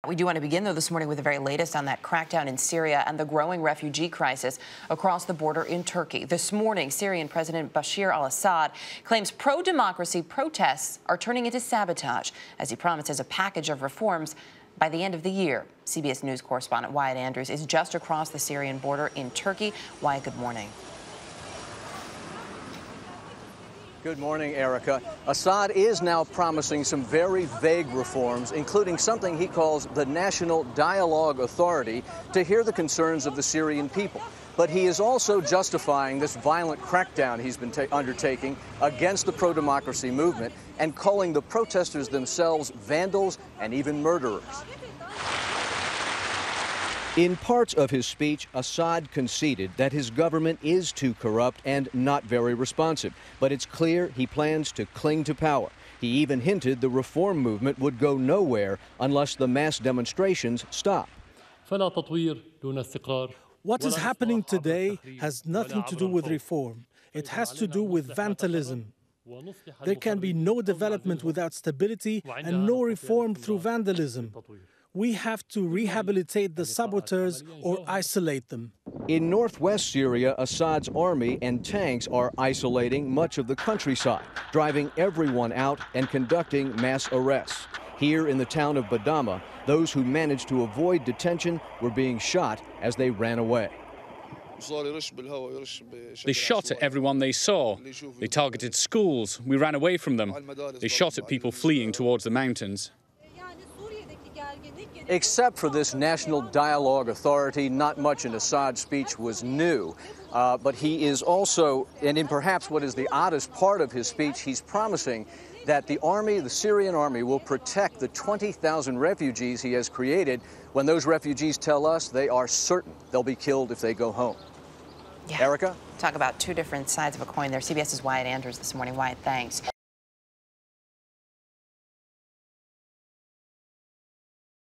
We do want to begin, though, this morning with the very latest on that crackdown in Syria and the growing refugee crisis across the border in Turkey. This morning, Syrian President Bashar Assad claims pro-democracy protests are turning into sabotage as he promises a package of reforms by the end of the year. CBS News correspondent Wyatt Andrews is just across the Syrian border in Turkey. Wyatt, good morning. Good morning, Erica. Assad is now promising some very vague reforms, including something he calls the National Dialogue Authority, to hear the concerns of the Syrian people. But he is also justifying this violent crackdown he's been undertaking against the pro-democracy movement and calling the protesters themselves vandals and even murderers. In parts of his speech, Assad conceded that his government is too corrupt and not very responsive, but it's clear he plans to cling to power. He even hinted the reform movement would go nowhere unless the mass demonstrations stop. What is happening today has nothing to do with reform. It has to do with vandalism. There can be no development without stability and no reform through vandalism. We have to rehabilitate the saboteurs or isolate them. In northwest Syria, Assad's army and tanks are isolating much of the countryside, driving everyone out and conducting mass arrests. Here in the town of Badama, those who managed to avoid detention were being shot as they ran away. They shot at everyone they saw. They targeted schools. We ran away from them. They shot at people fleeing towards the mountains. Except for this National Dialogue Authority, not much in Assad's speech was new. But he is also, and in perhaps what is the oddest part of his speech, he's promising that the army, the Syrian army, will protect the 20,000 refugees he has created when those refugees tell us they are certain they'll be killed if they go home. Yeah. Erica? Talk about two different sides of a coin there. CBS's Wyatt Andrews this morning. Wyatt, thanks.